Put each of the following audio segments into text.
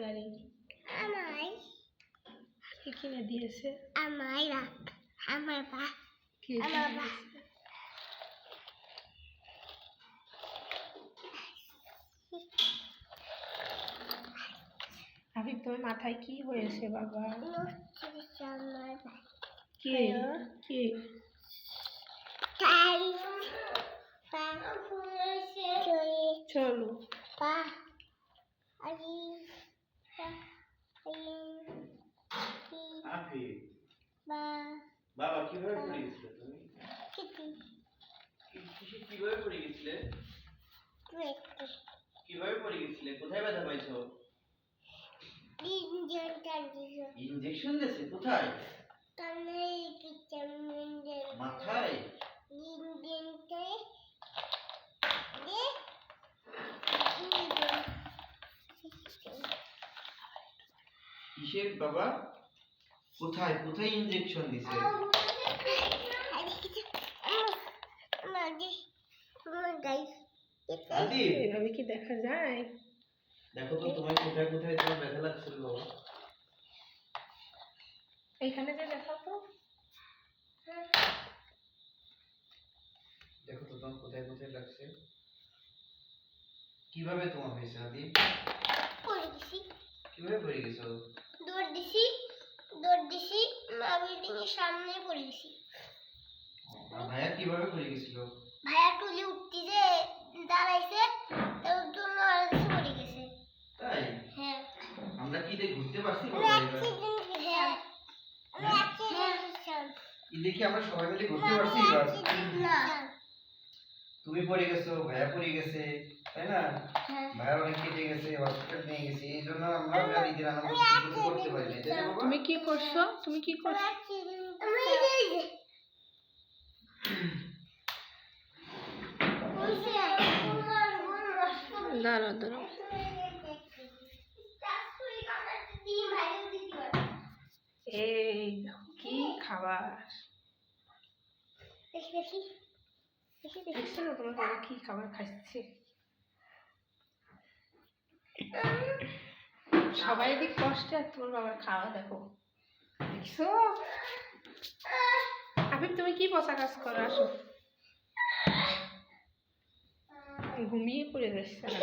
গাড়ি? আমায় কে কিনে দিয়েছে? আমায় রাখ আমার বা কে আমার কিনে বা দিয়েছে? আবির তোমার মাথায় কি হয়েছে বাবা? আমার বা কে কে? তাই পা চলে চলো পা আই পা আফি বা বাবা কিভাবে পড়ে গেছিলে তুমি? কিটি কিভাবে পড়ে গেছিলে? কিভাবে পড়ে গেছিলে? কোথায় ব্যথা পাইছো? ইনজেকশন দিয়েছে? কোথায়? মাথায়? কিসের বাবা? কোথায় কোথায় ইনজেকশন দিছে? আদি এভাবে কি দেখা যায়? দেখো তো তোমার কোথায় কোথায় তোমার ব্যথা লাগছিল বাবা? এখানে যে দেখাও তো। দেখো তো তোমার কোথায় কোথায় লাগছে? কিভাবে তোমার হয়েছে আদি? কিভাবে পড়ে গেছো? দৌড় দিছি মা বিল্ডিং এর সামনে পড়ে গেছি। আর ভাইয়া কিভাবে পড়ে গেছিল? ভাইয়া টুলি উঠতি যে দাঁড়াইছে তার জন্য আর কিছু পড়ে গেছে। তাই? হ্যাঁ আমরা কি দেখে ঘুরতে পারছি না? হ্যাঁ কি দেখি আমরা সবাই মিলে ঘুরতে পারছি এবার? না তুমি পড়ে গেছো, ভাইয়া পড়ে গেছে, তাই না? হ্যাঁ ভাইয়ার অনেক কেটে গেছে, হসপিটাল নিয়ে গেছি, এই জন্য আমরা আর ঈদের আনন্দ কিছু করতে পারি না, তাই না বাবা? তুমি কি করছো? তুমি কি করছো? দাঁড়াও দাঁড়াও। এই দেখো কি খাবার। দেখছো না তোমার বাবা কি খাবার খাচ্ছে? সবাই দিক কষ্টে আর তোমার বাবার খাওয়া দেখো। দেখছো? আবির তুমি কি পচা কাজ করো? আসো। ঘুমিয়ে পড়ে যাচ্ছে না।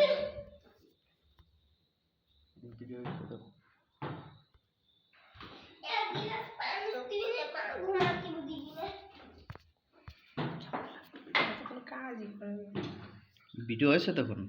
কোনো কাজই করে না। ভিডিও আছে তখন?